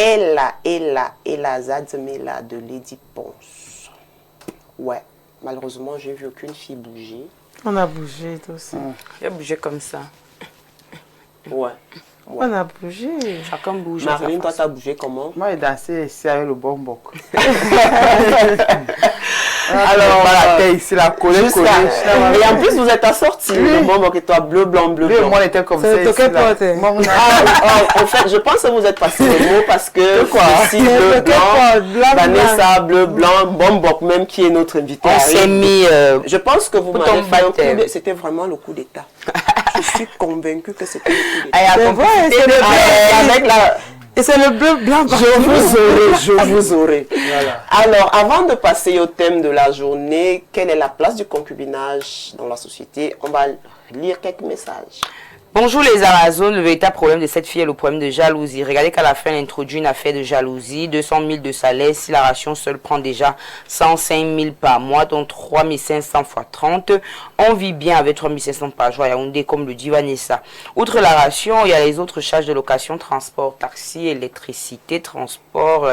Ella Zadzemela de Lady Ponce. Ouais, malheureusement, j'ai vu aucune fille bouger. On a bougé toi aussi. J'ai bougé comme ça. Ouais. On a bougé. Chacun bouge. Marlene, toi, t'as bougé comment? Moi, j'ai dansé ici avec le bon boc. Alors, voilà, ici, la collée. Et en plus, vous êtes assortis. Le bon boc et toi, bleu, blanc, bleu, blanc. Moi, on était comme ça. En fait, je pense que vous êtes passé le mot parce que ici, bleu, blanc, Vanessa, bleu, blanc, bon boc même qui est notre invité. On s'est mis. Je pense que vous m'avez fait un coup d'État. C'était vraiment le coup d'État. Je suis convaincue que c'était le coup d'État. Et c'est le bleu blanc. Je vous aurai. Voilà. Alors, avant de passer au thème de la journée, quelle est la place du concubinage dans la société? On va lire quelques messages. Bonjour les Amazones, le véritable problème de cette fille est le problème de jalousie. Regardez qu'à la fin, elle introduit une affaire de jalousie, 200 000 de salaire, si la ration seule prend déjà 105 000 par mois, donc 3 500 fois 30. On vit bien avec 3 500 par jour à Yaoundé, comme le dit Vanessa. Outre la ration, il y a les autres charges de location, transport, taxi, électricité, transport,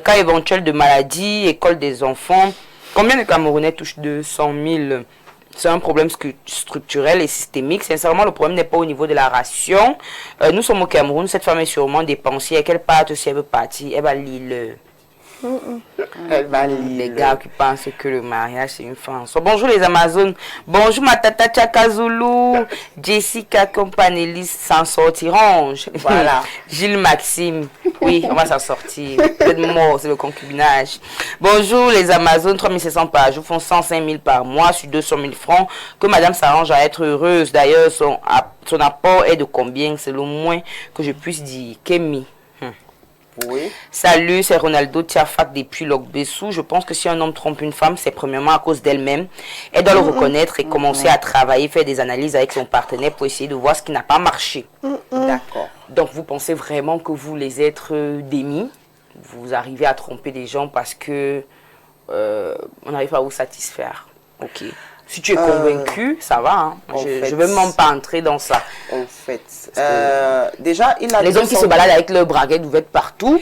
cas éventuel de maladie, école des enfants. Combien de Camerounais touchent 200 000? C'est un problème structurel et systémique. Sincèrement, le problème n'est pas au niveau de la ration. Nous sommes au Cameroun. Cette femme est sûrement dépensière. Qu'elle parte, si elle veut partir, elle va lire Elle va lire. Les gars qui pensent que le mariage, c'est une fin. Bonjour les Amazones. Bonjour ma tata Tchakazulu. Jessica comme panéliste s'en sortiront. Voilà. Gilles Maxime. Oui, on va s'en sortir. Peut-être mort, c'est le concubinage. Bonjour les Amazones. 3 500 par jour font 105 000 par mois sur 200 000 francs. Que madame s'arrange à être heureuse. D'ailleurs, son apport est de combien? C'est le moins que je puisse dire. Kémy. Oui. Salut, c'est Ronaldo Tiafak depuis Logbessou. Je pense que si un homme trompe une femme, c'est premièrement à cause d'elle-même. Elle doit le reconnaître et commencer à travailler, faire des analyses avec son partenaire pour essayer de voir ce qui n'a pas marché. D'accord. Donc vous pensez vraiment que vous, les êtres démis, vous arrivez à tromper des gens parce que on n'arrive pas à vous satisfaire. Ok. Si tu es convaincu, ça va. Hein. Je ne veux même pas entrer dans ça. En fait, déjà, il a les hommes qui se baladent avec leur braguette ouvertes partout,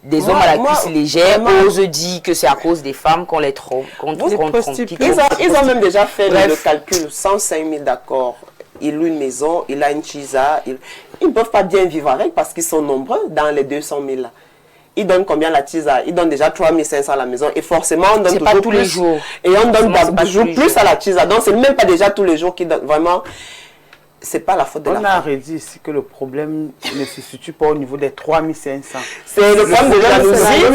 des hommes à la cuisse légère, osent dire que c'est à cause des femmes qu'on les trompe. Ils ont même déjà fait le calcul. 105 000 d'accord. Il loue une maison, il a une chisa. Ils ne peuvent pas bien vivre avec parce qu'ils sont nombreux dans les 200 000 là. Ils donnent combien la tisa? Ils donnent déjà 3 500 à la maison. Et forcément, on donne pas tous les jours. Et on donne toujours plus à la tisa. Donc, c'est même pas déjà tous les jours qu'ils donnent. Vraiment, c'est pas la faute de la femme. On a redit ici que le problème ne se situe pas au niveau des 3 500. C'est le problème de jalousie,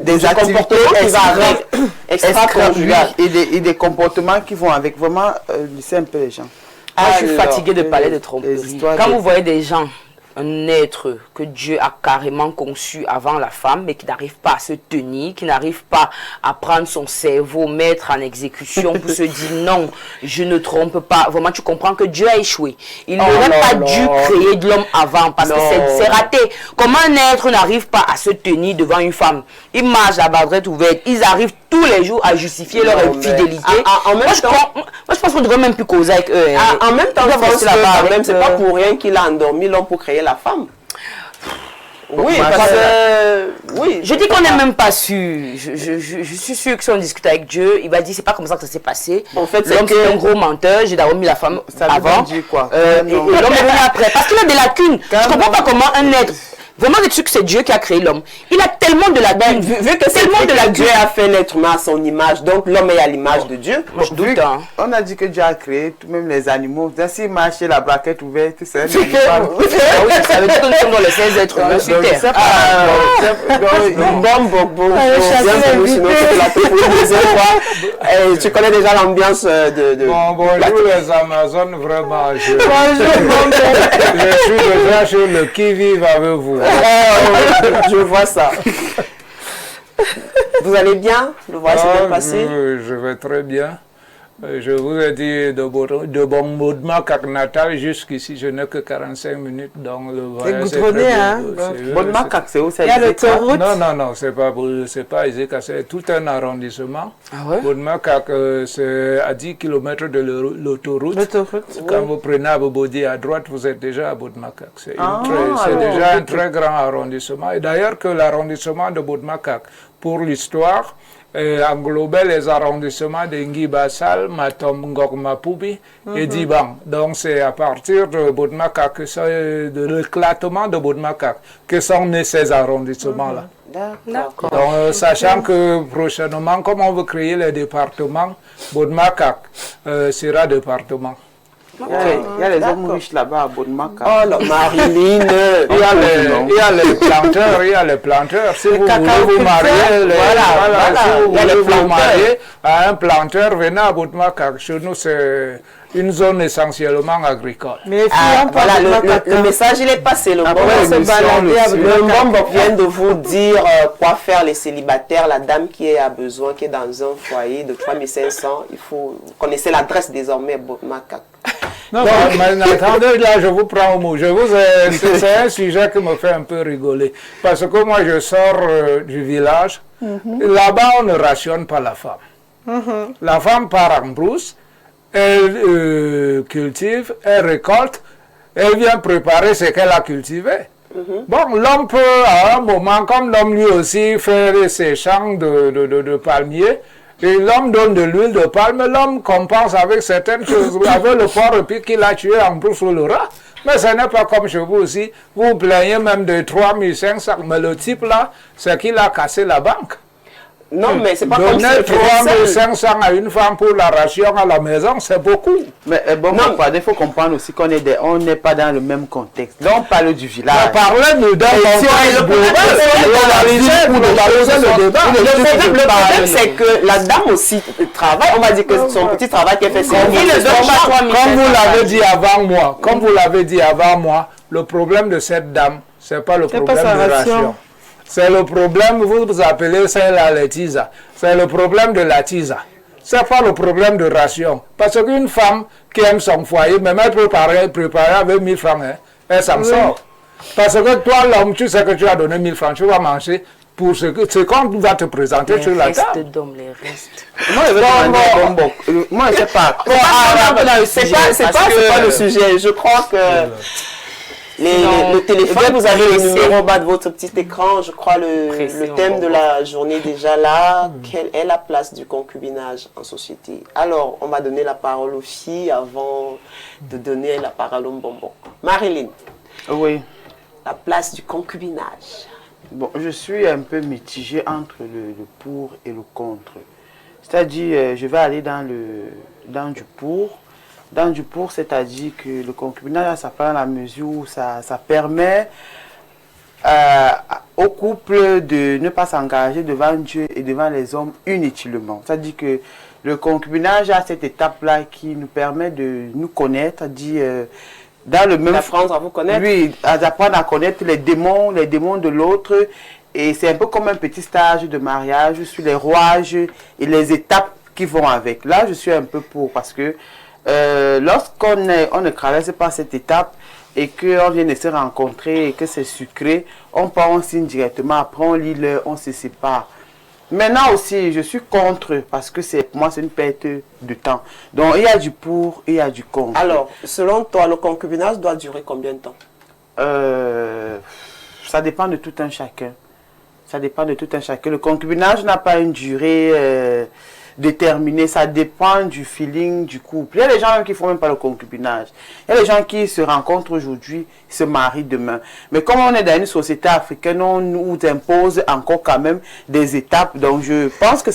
des comportements qui vont avec extra-conjugal. Et des comportements qui vont avec. Vraiment, c'est un peu les gens. Moi, je suis fatiguée de parler de tromperie. Quand vous voyez des gens, un être que Dieu a carrément conçu avant la femme, mais qui n'arrive pas à se tenir, qui n'arrive pas à prendre son cerveau, mettre en exécution pour se dire non, je ne trompe pas. Vraiment, tu comprends que Dieu a échoué. Il n'aurait pas dû créer de l'homme avant parce que c'est raté. Comment un être n'arrive pas à se tenir devant une femme? Ils marchent la badrette ouverte, ils arrivent tous les jours à justifier leur infidélité. Moi, je pense qu'on devrait même plus causer avec eux. En même temps, c'est pas pour rien qu'il a endormi l'homme pour créer la femme. Oui, parce que... Oui, je dis qu'on n'est même pas sûr. Je suis sûr que si on discute avec Dieu, il va dire c'est pas comme ça que ça s'est passé. En fait, l'homme c'est un gros menteur, j'ai d'abord mis la femme avant. Dire quoi et l'homme est venu après. Parce qu'il a des lacunes. Je comprends pas comment un être... Vraiment, des trucs, c'est Dieu qui a créé l'homme. Il a tellement de lacunes. Vu que tellement de lacunes, Dieu a fait l'être humain à son image, donc l'homme est à l'image de Dieu. Moi, je doute. On a dit que Dieu a créé tout même les animaux. S'il marchait la braquette ouverte, c'est un animal. Ça veut dire que nous sommes dans les 16 êtres humains sur Terre. Tu connais déjà l'ambiance de... Bonjour les Amazones, vraiment. Je suis déjà sur le qui-vive avec vous. Je vois ça. Vous allez bien? Le voyage s'est bien passé? Oui, je vais très bien. Je vous ai dit de Bodmak Natal jusqu'ici, je n'ai que 45 minutes. Donc le voyage c'est goudronné, hein? Bodmak, c'est où? Il y a l'autoroute? Non, c'est pas Izeka, c'est tout un arrondissement. Ah ouais? Bodmak, c'est à 10 km de l'autoroute. Quand vous prenez Abobodi à droite, vous êtes déjà à Bodmak. C'est déjà un très grand arrondissement. Et d'ailleurs que l'arrondissement de Bodmak, pour l'histoire, englobait les arrondissements de Ngibassal, Matom, Ngok-Mapubi et Dibang. Donc c'est à partir de Bodmakak, de l'éclatement de Bodmakak, que sont nés ces arrondissements-là. D'accord. Donc sachant que prochainement, comme on veut créer les départements, Bodmakak sera département. Il y a les hommes riches là-bas à Bodmak. Oh non, Marilyn. Il y a les planteurs. Si vous voulez vous marier, si vous voulez vous marier à un planteur, venez à Bodmak. Chez nous, c'est une zone essentiellement agricole. Mais le message, il est passé. Le Mbombo vient de vous dire quoi faire les célibataires. La dame qui a besoin, qui est dans un foyer de 3500, vous connaissez l'adresse désormais, Bodmak. Non, mais attendez, là, je vous prends au mot. C'est un sujet qui me fait un peu rigoler. Parce que moi, je sors du village. Là-bas, on ne rationne pas la femme. La femme part en brousse, elle cultive, elle récolte, elle vient préparer ce qu'elle a cultivé. Bon, l'homme peut, à un moment, comme l'homme lui aussi fait ses champs de palmiers, et l'homme donne de l'huile de palme, l'homme compense avec certaines choses, avec le porc-épic qu'il a tué en brousse ou le rat. Mais ce n'est pas comme chez vous aussi. Vous plaignez même de 3500, mais le type là, c'est qu'il a cassé la banque. Non, mais c'est pas comme ça. Donner 3500 à une femme pour la ration à la maison, c'est beaucoup. Mais bon, il faut comprendre aussi qu'on n'est pas dans le même contexte. Là, on parle du village. Parlez-nous d'un contexte global. Le problème, c'est que la dame aussi travaille. On va dire que son petit travail qu'elle fait, c'est comme vous l'avez dit avant moi, le problème de cette dame, c'est pas le problème de ration. C'est le problème, vous appelez ça la laitiza. C'est le problème de la tisa. C'est pas le problème de ration. Parce qu'une femme qui aime son foyer, même elle peut préparer avec 1000 francs, hein, elle s'en sort. Parce que toi, l'homme, tu sais que tu as donné 1000 francs, tu vas manger pour ce qu'on va te présenter sur la table. Les restes. Moi, je sais pas. C'est pas le sujet. Je crois que... Le téléphone, vous avez le numéro en bas de votre petit écran, je crois le thème de la journée déjà là. Quelle est la place du concubinage en société? Alors, on va donner la parole aux filles avant de donner la parole au Mbombo. Marilyn. Oui. La place du concubinage. Bon, je suis un peu mitigée entre le pour et le contre. C'est-à-dire, je vais aller dans du pour. Dans du pour, c'est-à-dire que le concubinage, ça prend la mesure où ça permet au couple de ne pas s'engager devant Dieu et devant les hommes inutilement. C'est-à-dire que le concubinage a cette étape-là qui nous permet de nous connaître, dans le même... D'apprendre à vous connaître. Oui, d'apprendre à connaître les démons de l'autre. Et c'est un peu comme un petit stage de mariage sur les rouages et les étapes qui vont avec. Là, je suis un peu pour parce que lorsqu'on ne traverse pas cette étape et qu'on vient de se rencontrer et que c'est sucré, on signe directement, après on lit l'heure, on se sépare. Maintenant aussi, je suis contre parce que pour moi c'est une perte de temps. Donc il y a du pour et il y a du contre. Alors, selon toi, le concubinage doit durer combien de temps? Ça dépend de tout un chacun. Ça dépend de tout un chacun. Le concubinage n'a pas une durée déterminé, ça dépend du feeling du couple. Il y a des gens même qui ne font même pas le concubinage. Il y a des gens qui se rencontrent aujourd'hui, se marient demain. Mais comme on est dans une société africaine, on nous impose encore quand même des étapes. Donc je pense que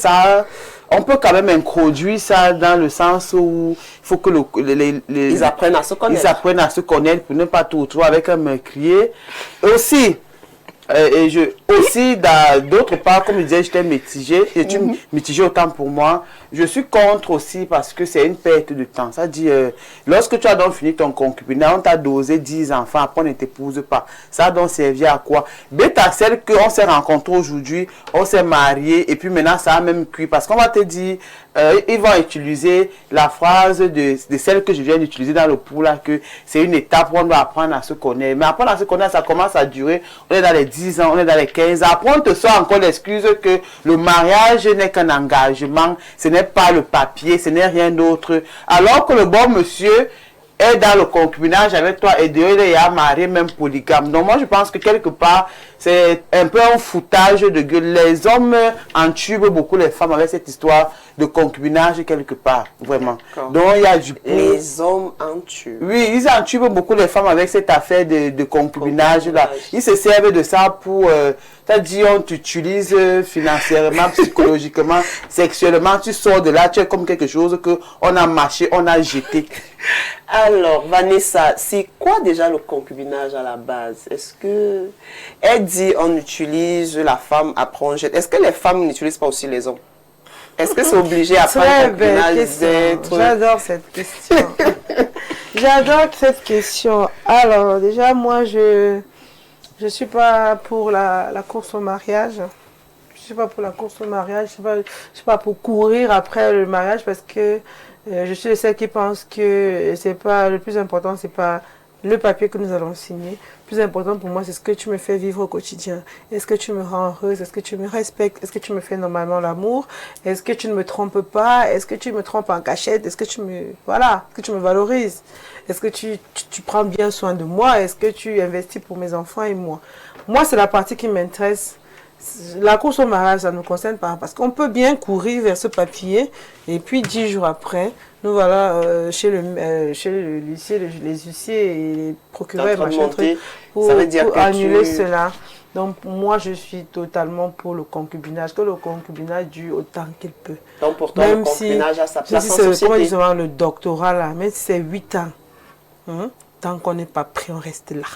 on peut quand même introduire ça dans le sens où il faut que ils apprennent à se connaître. Ils apprennent à se connaître pour ne pas tout retrouver avec un meurtrier. Et aussi, Et aussi, d'autre part, comme je disais, j'étais mitigée. J'étais mitigée autant pour moi. Je suis contre aussi parce que c'est une perte de temps. Ça dit, lorsque tu as donc fini ton concubinat, on t'a dosé 10 enfants, après on ne t'épouse pas. Ça a donc servi à quoi? Bête à celle qu'on s'est rencontrés aujourd'hui, on s'est mariés, et puis maintenant ça a même cuit. Parce qu'on va te dire, ils vont utiliser la phrase de celle que je viens d'utiliser dans le pouls là, que c'est une étape où on doit apprendre à se connaître. Mais apprendre à se connaître, ça commence à durer. On est dans les 10 ans, on est dans les 15 ans. Après, on te sort encore l'excuse que le mariage n'est qu'un engagement, ce n'est pas le papier, ce n'est rien d'autre. Alors que le bon monsieur est dans le concubinage avec toi et dehors il est marié, même polygame. Donc moi je pense que quelque part c'est un peu un foutage de gueule. Les hommes entubent beaucoup les femmes avec cette histoire de concubinage quelque part, vraiment. Donc il y a du... Les hommes entubent. Oui, ils entubent beaucoup les femmes avec cette affaire de concubinage là. Ils se servent de ça pour... c'est-à-dire on t'utilise financièrement, psychologiquement, sexuellement, tu sors de là, tu es comme quelque chose qu'on a mâché, on a jeté. Alors, Vanessa, c'est quoi déjà le concubinage à la base? Est-ce que... Elle dit on utilise la femme, après on jette. Est-ce que les femmes n'utilisent pas aussi les hommes? Est-ce que c'est obligé après le concubinage d'être... J'adore cette question. J'adore cette question. Alors, déjà, moi, je suis pas pour la course au mariage. Je suis pas pour la course au mariage. Je suis pas pour courir après le mariage parce que je suis celle qui pense que c'est pas le plus important, c'est pas le papier que nous allons signer. Le plus important pour moi, c'est ce que tu me fais vivre au quotidien. Est-ce que tu me rends heureuse? Est-ce que tu me respectes? Est-ce que tu me fais normalement l'amour? Est-ce que tu ne me trompes pas? Est-ce que tu me trompes en cachette? Est-ce que tu me... Voilà, est-ce que tu me valorises? Est-ce que tu prends bien soin de moi? Est-ce que tu investis pour mes enfants et moi? Moi, c'est la partie qui m'intéresse. La course au mariage, ça ne me concerne pas. Parce qu'on peut bien courir vers ce papier et puis 10 jours après, nous voilà chez le huissier, les huissiers et les procureurs machin truc, pour annuler cela. Donc moi je suis totalement pour le concubinage, que le concubinage dure autant qu'il peut. Donc pour toi, le concubinage a sa place en société. Comment disons le doctorat là, même si c'est 8 ans, tant qu'on n'est pas prêt, on reste là.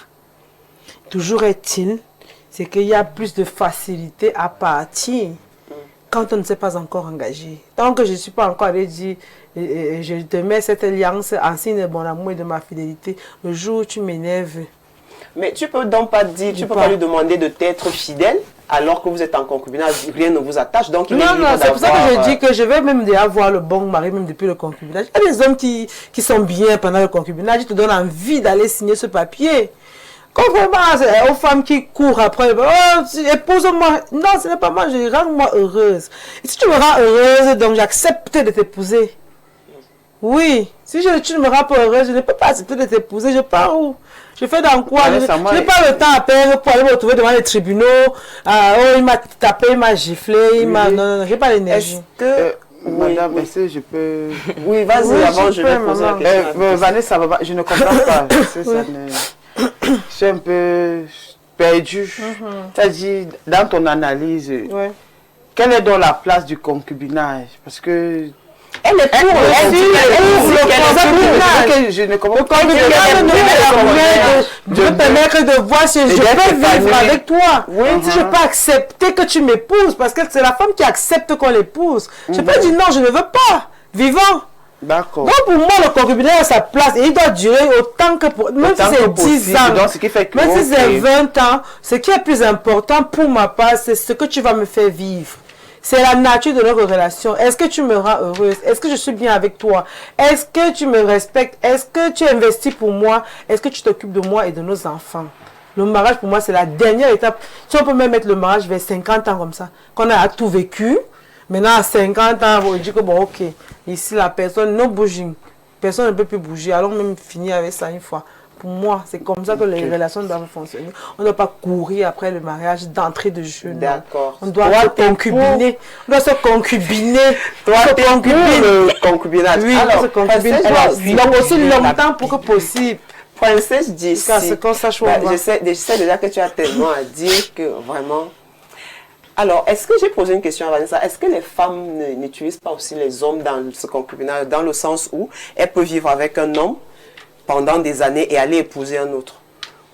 Toujours est-il, c'est qu'il y a plus de facilité à partir quand on ne s'est pas encore engagé. Tant que je ne suis pas encore allé dire, je te mets cette alliance en signe de mon amour et de ma fidélité, le jour où tu m'énerves. Mais tu peux donc pas dire, tu peux pas lui demander de t'être fidèle alors que vous êtes en concubinage, rien ne vous attache. Donc non, c'est pour ça que je dis que je vais même déjà voir le bon mari même depuis le concubinage. Il y a des hommes qui sont bien pendant le concubinage, ils te donnent envie d'aller signer ce papier. Contrairement aux femmes qui courent après, oh, épouse-moi. Non, ce n'est pas moi, rends-moi heureuse. Et si tu me rends heureuse, donc j'accepte de t'épouser. Oui, si tu ne me rends pas heureuse, je ne peux pas accepter de t'épouser. Je pars où? Je fais dans quoi? Je n'ai pas le temps à perdre pour aller me retrouver devant les tribunaux. Oh, il m'a tapé, il m'a giflé, non, je n'ai pas l'énergie. Madame, est-ce que je peux... Oui, vas-y, avant je vais poser la question. Vanessa, je ne comprends pas. Je suis un peu perdu. C'est-à-dire, dans ton analyse, quelle est donc la place du concubinage? Parce que... Elle est pour le concubinage. Je ne comprends pas. Je peux permettre de voir si je peux vivre avec toi. Si je peux accepter que tu m'épouses, parce que c'est la femme qui accepte qu'on l'épouse. Je peux dire non, je ne veux pas. Vivant. D'accord. Donc pour moi, le concubinage a sa place et il doit durer autant que pour... Même si c'est 10 ans, même si c'est 20 ans, ce qui est plus important pour ma part, c'est ce que tu vas me faire vivre. C'est la nature de notre relation. Est-ce que tu me rends heureuse? Est-ce que je suis bien avec toi? Est-ce que tu me respectes? Est-ce que tu investis pour moi? Est-ce que tu t'occupes de moi et de nos enfants? Le mariage pour moi, c'est la dernière étape. Si on peut même mettre le mariage vers 50 ans comme ça, qu'on a tout vécu. Maintenant, à 50 ans, on dit que bon, ok, ici la personne ne bouge. Personne ne peut plus bouger. Allons même finir avec ça une fois. Pour moi, c'est comme ça que les relations doivent fonctionner. On ne doit pas courir après le mariage d'entrée de jeu. D'accord. On doit se concubiner. On doit se concubiner. Toi, tu es pour le concubinage. Oui, alors, se concubiner. Donc aussi longtemps pour que possible. Princesse Jessie, je sais déjà que tu as tellement à dire que vraiment... Alors, est-ce que j'ai posé une question à Vanessa? Est-ce que les femmes n'utilisent pas aussi les hommes dans ce concubinage, dans le sens où elles peuvent vivre avec un homme pendant des années et aller épouser un autre?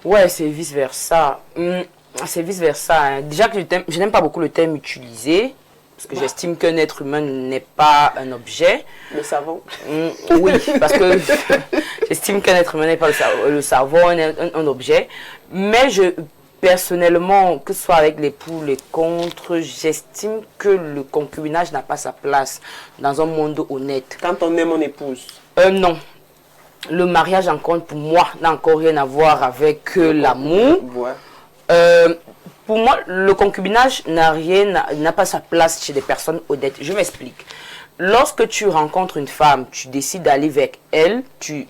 Ouais, c'est vice-versa. C'est vice-versa. Hein. Déjà que je n'aime pas beaucoup le terme utilisé, parce que j'estime qu'un être humain n'est pas un objet. Le savon. Oui, parce que j'estime qu'un être humain n'est pas le savon, un objet. Mais personnellement, que ce soit avec les pour, les contre, j'estime que le concubinage n'a pas sa place dans un monde honnête. Quand on aime, on épouse. Non. Le mariage, encore pour moi, n'a encore rien à voir avec l'amour. Ouais. Pour moi, le concubinage n'a pas sa place chez des personnes honnêtes. Je m'explique. Lorsque tu rencontres une femme, tu décides d'aller avec elle, tu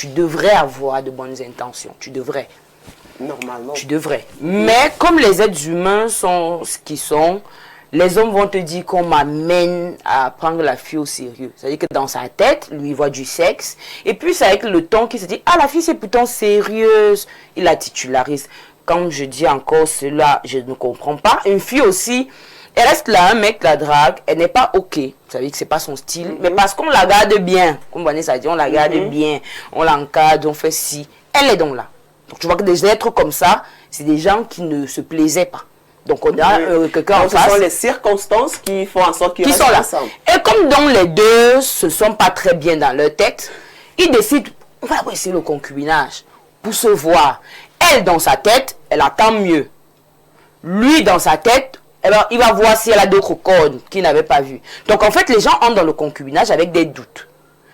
devrais avoir de bonnes intentions. Tu devrais. Normalement. Tu devrais. Mais comme les êtres humains sont ce qu'ils sont, les hommes vont te dire qu'on m'amène à prendre la fille au sérieux. C'est-à-dire que dans sa tête, lui, il voit du sexe. Et puis, c'est avec le temps qu'il se dit, ah, la fille, c'est pourtant sérieuse. Il la titularise. Quand je dis encore cela, je ne comprends pas. Une fille aussi, elle reste là, un mec la drague, elle n'est pas OK. Vous savez que ce n'est pas son style. Mais parce qu'on la garde bien. Comme Vanessa dit, on la garde bien. On l'encadre, on fait ci. Elle est donc là. Donc, tu vois que des êtres comme ça, c'est des gens qui ne se plaisaient pas. Donc, on a quelqu'un en face. Ce sont les circonstances qui font en sorte qu'ils sont là. Ensemble. Et comme donc les deux se sont pas très bien dans leur tête, ils décident, on va essayer le concubinage pour se voir. Elle, dans sa tête, elle attend mieux. Lui, dans sa tête, alors, il va voir si elle a d'autres cordes qu'il n'avait pas vues. Donc, en fait, les gens entrent dans le concubinage avec des doutes.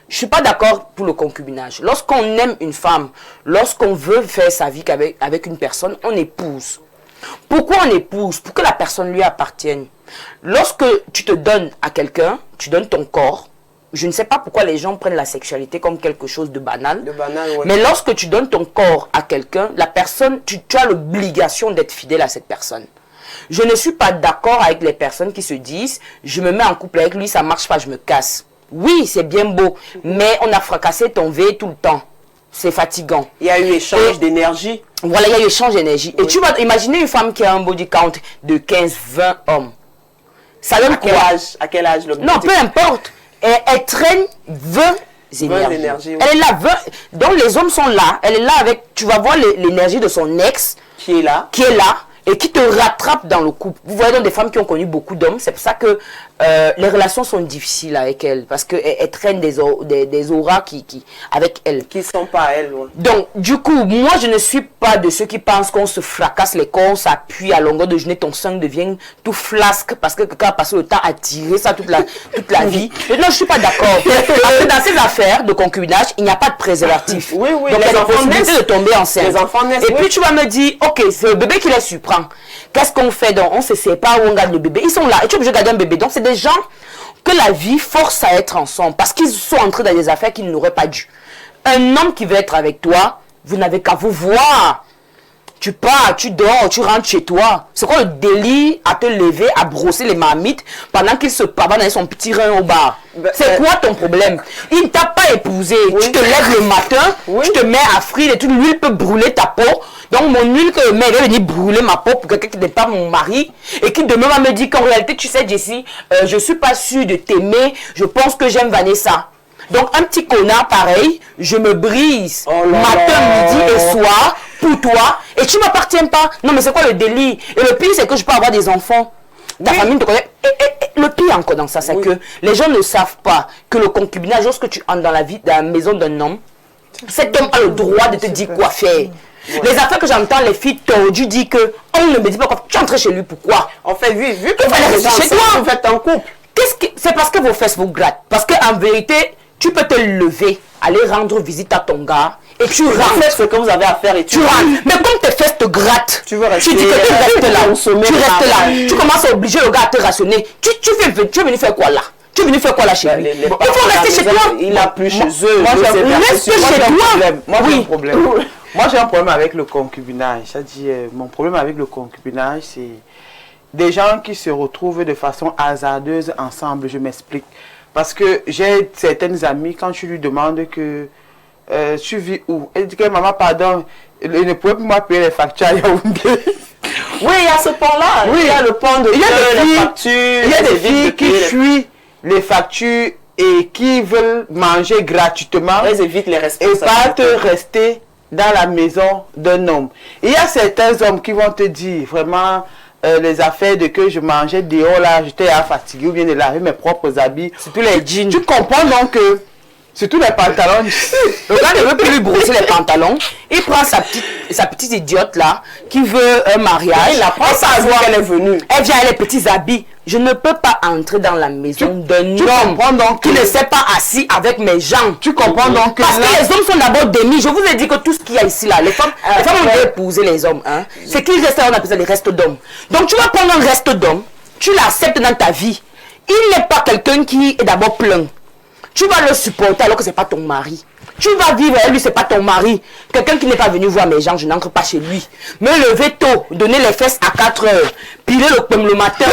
Je ne suis pas d'accord pour le concubinage. Lorsqu'on aime une femme, lorsqu'on veut faire sa vie avec une personne, on épouse. Pourquoi on épouse? Pour que la personne lui appartienne. Lorsque tu te donnes à quelqu'un, tu donnes ton corps. Je ne sais pas pourquoi les gens prennent la sexualité comme quelque chose de banal. Ouais. Mais lorsque tu donnes ton corps à quelqu'un, la personne, tu as l'obligation d'être fidèle à cette personne. Je ne suis pas d'accord avec les personnes qui se disent, je me mets en couple avec lui, ça ne marche pas, je me casse. Oui, c'est bien beau, mais on a fracassé ton V tout le temps. C'est fatigant. Il y a eu échange d'énergie. Voilà, il y a eu échange d'énergie. Oui. Et tu vas imaginer une femme qui a un body count de 15, 20 hommes. Ça donne quoi? À quel âge Non, peu importe. Elle traîne 20 énergies. Elle est là, 20. Donc les hommes sont là. Elle est là avec, tu vas voir l'énergie de son ex. Qui est là. Et qui te rattrape dans le couple. Vous voyez donc des femmes qui ont connu beaucoup d'hommes. C'est pour ça que les relations sont difficiles avec elles. Parce qu'elles traînent des auras avec elles. Qui ne sont pas elles. Ouais. Donc, du coup, moi, je ne suis pas de ceux qui pensent qu'on se fracasse les corps, on s'appuie à longueur de journée, ton sein devient tout flasque parce que quelqu'un a passé le temps à tirer ça toute la vie. Non, je ne suis pas d'accord. Parce que dans ces affaires de concubinage, il n'y a pas de préservatif. Oui. Donc, il y a la possibilité de tomber enceinte. Les enfants naissent. Et puis, tu vas me dire, ok, c'est le bébé qui les surprend. Qu'est-ce qu'on fait donc? On se sépare ou on garde le bébé? Ils sont là et tu es obligé de garder un bébé. Donc, c'est des gens que la vie force à être ensemble parce qu'ils sont entrés dans des affaires qu'ils n'auraient pas dû. Un homme qui veut être avec toi, vous n'avez qu'à vous voir. Tu pars, tu dors, tu rentres chez toi. C'est quoi le délit à te lever, à brosser les marmites pendant qu'il se pavane avec son petit rein au bar? C'est quoi ton problème? Il ne t'a pas épousé. Oui. Tu te lèves le matin, tu te mets à frire et toute l'huile peut brûler ta peau. Donc mon huile que je mets, elle va venir brûler ma peau pour quelqu'un qui n'est pas mon mari et qui demain va me dire qu'en réalité, tu sais Jessie, je ne suis pas sûre de t'aimer, je pense que j'aime Vanessa. Donc un petit connard pareil, je me brise matin, midi et soir pour toi et tu ne m'appartiens pas. Non mais c'est quoi le délit? Et le pire c'est que je peux avoir des enfants. Ta famille te connaît. Et le pire encore dans ça, c'est que les gens ne savent pas que le concubinage, lorsque tu entres dans la maison d'un homme, cet homme a le droit de te dire quoi faire. Les affaires que j'entends, les filles tordues disent que on ne me dit pas quoi. Tu entres chez lui, pourquoi? En fait, vu que vous faites chez toi, vous faites un couple. C'est parce que vos fesses vous grattent. Parce qu'en vérité, tu peux te lever, aller rendre visite à ton gars, et tu rentres. Faites ce que vous avez à faire et tu rentres. Mais comme tes fesses te grattent, tu veux rester, tu dis que tu restes là. Tu restes là. Tu commences à obliger le gars à te rationner. Tu es venu faire quoi là? Tu es venu faire quoi là chez lui? Il faut rester chez toi. Il a plus chez eux. Reste chez toi. Moi, j'ai un problème. Moi, j'ai un problème avec le concubinage. C'est-à-dire, mon problème avec le concubinage, c'est des gens qui se retrouvent de façon hasardeuse ensemble. Je m'explique. Parce que j'ai certaines amies, quand je lui demande que tu vis où? Elle dit que maman, pardon, elle ne pouvait plus moi payer les factures à Yaoundé. Oui, il y a ce pont-là. Oui, il y a le pont de factures. Il y a des filles qui fuient les factures et qui veulent manger gratuitement. Elles évitent les responsabilités. Et pas te rester dans la maison d'un homme. Il y a certains hommes qui vont te dire vraiment les affaires de que je mangeais dehors là, j'étais fatigué ou bien de laver mes propres habits. C'est tous les jeans. Tu comprends donc que surtout les pantalons. Le gars ne veut plus lui brosser les pantalons. Il prend sa petite idiote là qui veut un mariage. Il apprend ça à voir qu'elle est venue. Elle vient avec les petits habits. Je ne peux pas entrer dans la maison d'un homme donc qui ne s'est pas assis avec mes gens. Tu comprends donc que parce que les hommes sont d'abord démis. Je vous ai dit que tout ce qu'il y a ici là, les femmes ont épouser les hommes. Hein. C'est qu'ils restent là, on appelle ça les restes d'hommes. Donc tu vas prendre un reste d'homme, tu l'acceptes dans ta vie. Il n'est pas quelqu'un qui est d'abord plein. Tu vas le supporter alors que ce n'est pas ton mari. Tu vas vivre avec lui, ce n'est pas ton mari. Quelqu'un qui n'est pas venu voir mes gens, je n'entre pas chez lui. Me lever tôt, donner les fesses à 4 heures, piler le pomme le matin,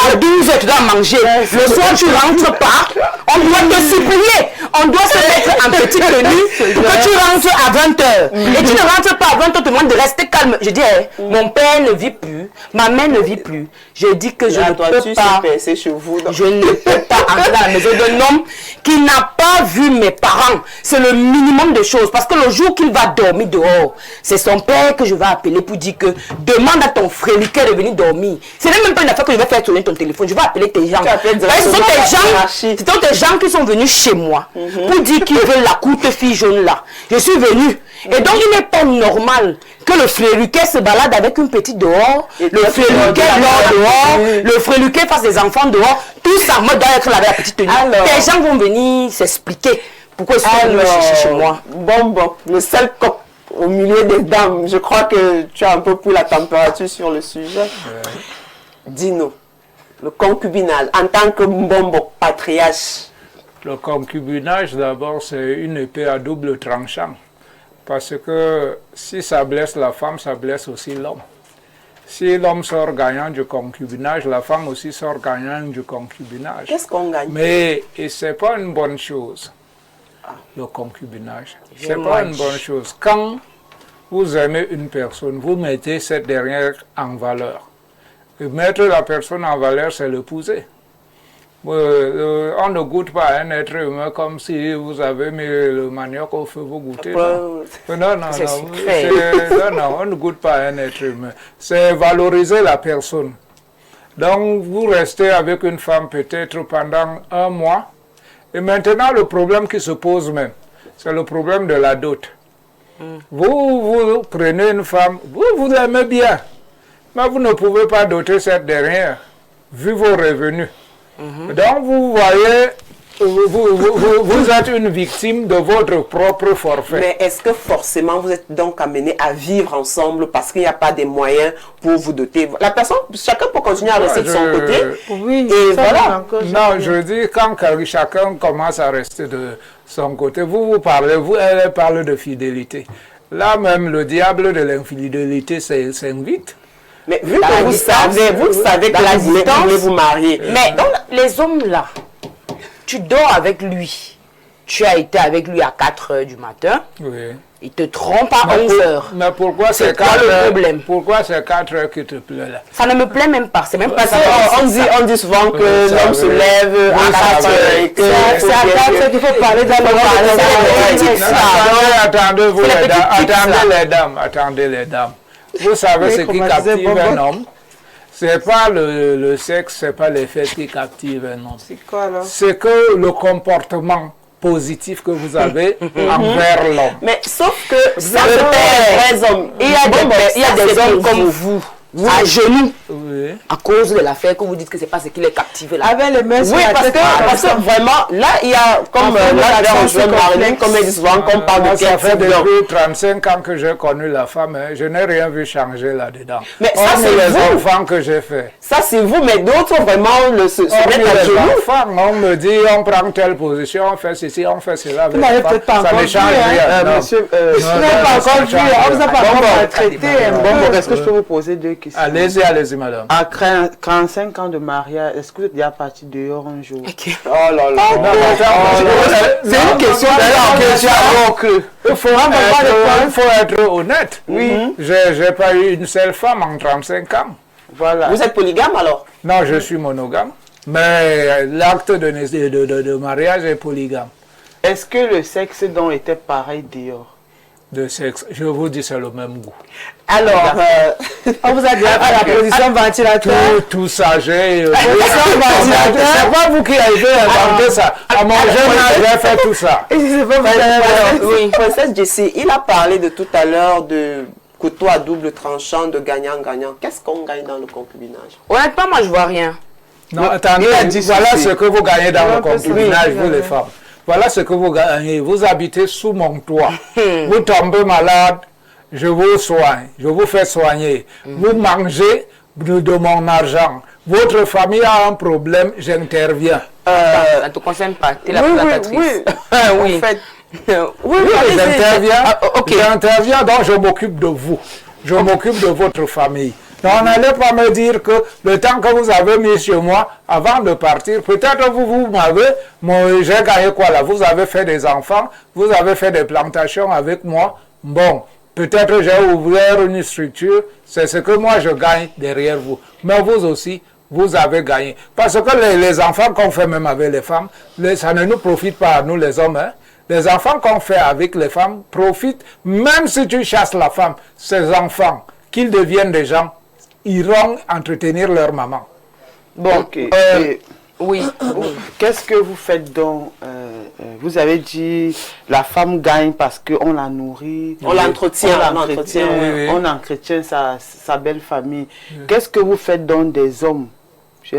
à 12 heures tu dois manger. Le soir tu ne rentres pas, on doit te supplier. On doit se mettre en petite tenue que tu rentres à 20 heures. Et tu ne rentres pas à 20 heures, tu te demandes de rester calme. Je dis, mon père ne vit plus, ma mère ne vit plus. Je dis que je ne peux pas. Chez vous, je ne peux pas entrer dans la maison d'un homme qui n'a pas vu mes parents. C'est le minimum de choses. Parce que le jour qu'il va dormir dehors, c'est son père que je vais appeler pour dire que demande à ton frère de venir dormir. Ce n'est même pas une affaire que je vais faire tourner ton téléphone. Je vais appeler tes gens. Ce sont tes gens qui sont venus chez moi pour dire qu'ils veulent la courte fille jaune là. Je suis venue. Et donc il n'est pas normal que le fréluquet se balade avec une petite dehors, le fréluquet dehors, le fréluquet fasse des enfants dehors. Tout ça, moi, doit être là avec la petite tenue. Les gens vont venir s'expliquer pourquoi ils sont venus chez moi. Bon, le seul coq au milieu des dames, je crois que tu as un peu pris la température sur le sujet. Dis-nous, le concubinage en tant que Mbombo, patriarche. Le concubinage, d'abord, c'est une épée à double tranchant. Parce que si ça blesse la femme, ça blesse aussi l'homme. Si l'homme sort gagnant du concubinage, la femme aussi sort gagnant du concubinage. Qu'est-ce qu'on gagne? Mais ce n'est pas une bonne chose, le concubinage. Ce n'est pas une bonne chose. Quand vous aimez une personne, vous mettez cette dernière en valeur. Et mettre la personne en valeur, c'est l'épouser. On ne goûte pas un être humain comme si vous avez mis le manioc au feu, vous goûtez. Non, on ne goûte pas un être humain. C'est valoriser la personne. Donc, vous restez avec une femme peut-être pendant 1 mois. Et maintenant, le problème qui se pose même, c'est le problème de la dot. Vous prenez une femme, vous l'aimez bien, mais vous ne pouvez pas doter cette dernière, vu vos revenus. Donc, vous voyez, vous êtes une victime de votre propre forfait. Mais est-ce que forcément vous êtes donc amené à vivre ensemble parce qu'il n'y a pas des moyens pour vous doter? La personne, chacun peut continuer à rester de son côté. Oui, et voilà. Non, je dis quand chacun commence à rester de son côté, vous parlez, elle parle de fidélité. Là même, le diable de l'infidélité s'invite. Mais vu que vous savez que là, vous voulez vous marier. Mais donc, les hommes là, tu dors avec lui. Tu as été avec lui à 4 heures du matin. Oui. Il te trompe à 11 heures. Mais pourquoi c'est 4 heures? Pourquoi c'est 4 heures qui te plaît là? Ça ne me plaît même pas. C'est même pas ça. On dit souvent que l'homme se lève à 4 heures. C'est à 4 heures qu'il faut parler dans le Attendez les dames. Vous savez ce qui captive un homme? C'est pas le sexe, c'est pas les fesses qui captivent un homme. C'est quoi alors? C'est que le comportement positif que vous avez envers l'homme. Mais sauf que ça, c'est des hommes. Il y a des hommes comme vous. À genoux, à cause de l'affaire que vous dites que c'est pas ce qui les captive là. Avec les mains sur oui, la parce tête, que vraiment, là, il y a, comme là, je rejoins Marilyn, comme elle dit souvent, qu'on parle de ça fait depuis 35 ans que j'ai connu la femme, hein, je n'ai rien vu changer là-dedans. Mais ça, c'est les enfants que j'ai fait. Ça, c'est vous, mais d'autres, vraiment, se mettent à genoux. On me dit, on prend telle position, on fait ceci, on fait cela. Vous n'avez peut-être pas encore vu, monsieur, vous n'avez pas encore vu, on vous a pas encore maltraité. Bon, est-ce que je peux vous poser 2 questions? Allez-y, madame. À 45 ans de mariage, est-ce que vous êtes déjà parti dehors un jour? Oh là là. C'est une question Il faut être honnête. Oui. J'ai pas eu une seule femme en 35 ans. Voilà. Vous êtes polygame alors? Non, je suis monogame. Mais l'acte de mariage est polygame. Est-ce que le sexe donc était pareil dehors? de sexe, je vous dis, c'est le même goût. Alors, On vous a dit à la position ventilateur. Tout ça, j'ai... ventilateur. C'est pas vous qui avez inventé ça. À mon jeune âge, j'ai fait tout ça. C'est pas vous oui, Princesse Jessie, il a parlé de tout à l'heure de couteau à double tranchant, de gagnant-gagnant. Qu'est-ce qu'on gagne dans le concubinage? Honnêtement, moi, je vois rien. Non, attendez, il a dit voilà ceci. ce que vous gagnez dans On le va faire ça. concubinage, Oui, vous les oui. femmes. Voilà ce que vous gagnez. Vous habitez sous mon toit. Vous tombez malade, je vous soigne, je vous fais soigner. Vous mangez de mon argent. Votre famille a un problème, j'interviens. Ça ne te concerne pas. Tu es la présentatrice. Oui. En fait, Oui, J'interviens, ok. j'interviens, donc je m'occupe de vous. Je m'occupe de votre famille. Donc, n'allez pas me dire que le temps que vous avez mis chez moi, avant de partir, peut-être vous m'avez, j'ai gagné quoi là? Vous avez fait des enfants, vous avez fait des plantations avec moi. Bon, peut-être j'ai ouvert une structure, c'est ce que moi je gagne derrière vous. Mais vous aussi, vous avez gagné. Parce que les enfants qu'on fait même avec les femmes, ça ne nous profite pas à nous les hommes, hein. Les enfants qu'on fait avec les femmes profitent, même si tu chasses la femme, ces enfants, qu'ils deviennent des gens, iront entretenir leur maman. Bon, Ok. Et oui. qu'est-ce que vous faites donc vous avez dit la femme gagne parce qu'on la nourrit. On l'entretient, oui. On entretient sa belle famille. Qu'est-ce que vous faites donc des hommes? Je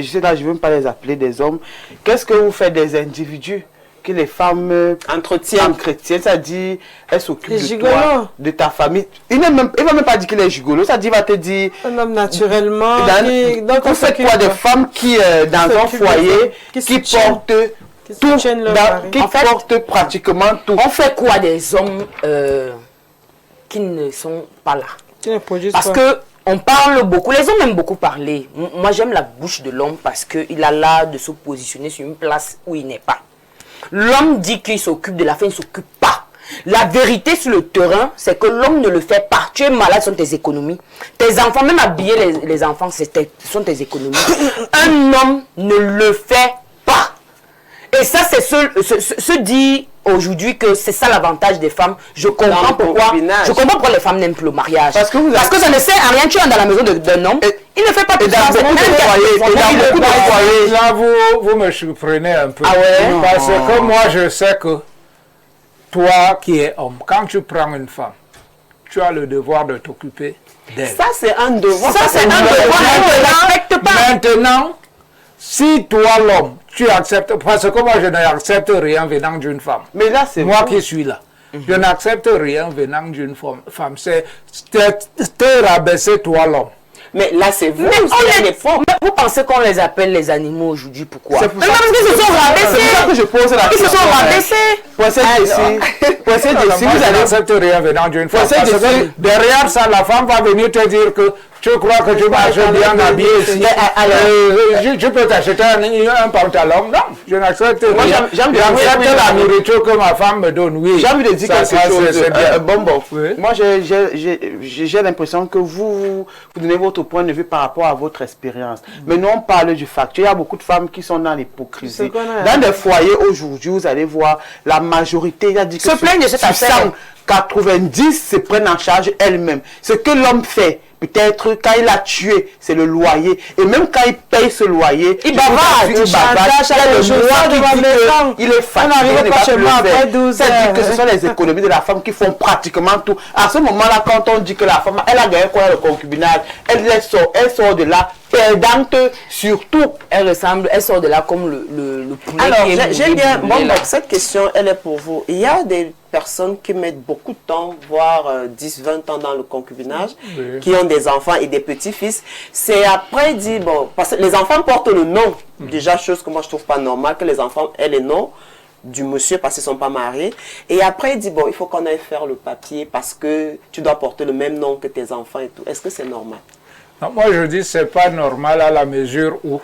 sais là, je ne veux pas les appeler des hommes. Qu'est-ce que vous faites des individus que les femmes Entretien. c'est-à-dire elles s'occupent Les de gigolos. toi, de ta famille. Il va même pas dire qu'il est gigolo, ça dit, il va te dire... Un homme naturellement. Donc vous faites quoi des femmes qui, dans un foyer, qui portent tout, qui portent pratiquement tout. On fait quoi des hommes qui ne sont pas là? Qui ne produisent Parce pas. que on parle beaucoup, les hommes aiment beaucoup parler. Moi, j'aime la bouche de l'homme parce qu'il a l'art de se positionner sur une place où il n'est pas. L'homme dit qu'il s'occupe de la femme, il ne s'occupe pas. La vérité sur le terrain, c'est que l'homme ne le fait pas. Tu es malade, ce sont tes économies. Tes enfants, même habiller les enfants, ce sont tes économies. Un homme ne le fait pas. Et ça, c'est se dit aujourd'hui que c'est ça l'avantage des femmes. Je comprends pourquoi les femmes n'aiment plus le mariage. Parce que ça ne sert à rien. Tu es dans la maison d'un homme, il ne fait pas tout ça. Là, vous me surprenez un peu. Ah ouais? Parce que moi, je sais que toi qui es homme, quand tu prends une femme, tu as le devoir de t'occuper d'elle. Ça, c'est un devoir. Ça, c'est un devoir. On ne respecte pas. Maintenant, si toi, l'homme, tu acceptes, parce que moi, je n'accepte rien venant d'une femme. Mais là, c'est moi qui suis là. Je n'accepte rien venant d'une femme. C'est te rabaisser, toi, l'homme. Mais là, c'est vous. Mais vous pensez qu'on les appelle les animaux aujourd'hui? Pourquoi? C'est pour ça parce qu'ils se sont rabaissés. C'est pour ça que je pose la question. Ils se sont rabaissés. Moi, je n'accepte rien venant d'une femme. Parce que derrière ça, la femme va venir te dire que tu crois que tu marches bien habillé ici. Tu peux t'acheter un pantalon. Non, je n'accepte rien. J'accepte la nourriture que ma femme me donne. Oui. J'ai envie de dire quelque chose. Bon. Oui. Moi, j'ai l'impression que vous donnez votre point de vue par rapport à votre expérience. Mais nous, on parle du factuel. Il y a beaucoup de femmes qui sont dans l'hypocrisie. Dans des foyers aujourd'hui, vous allez voir, la majorité, il a dit que se plaignent de cette affaire. 90 se prennent en charge elles-mêmes. Ce que l'homme fait, peut-être quand il a tué, c'est le loyer. Et même quand il paye ce loyer, il bavarde. Il est fatigué, il ne va plus le faire. C'est-à-dire que ce sont les économies de la femme qui font pratiquement tout. À ce moment-là, quand on dit que la femme, elle a gagné quoi le concubinage, elle sort de là perdante surtout. Elle sort de là comme le poulet. Alors, j'ai bien... Bon, donc, cette question, elle est pour vous. Il y a des personnes qui mettent beaucoup de temps, voire 10-20 ans dans le concubinage, qui ont des enfants et des petits-fils. C'est après dit, bon, parce que les enfants portent le nom. Déjà, chose que moi je trouve pas normale, que les enfants aient le nom du monsieur parce qu'ils ne sont pas mariés. Et après, il dit, bon, il faut qu'on aille faire le papier parce que tu dois porter le même nom que tes enfants et tout. Est-ce que c'est normal? Non, moi je dis que ce n'est pas normal à la mesure où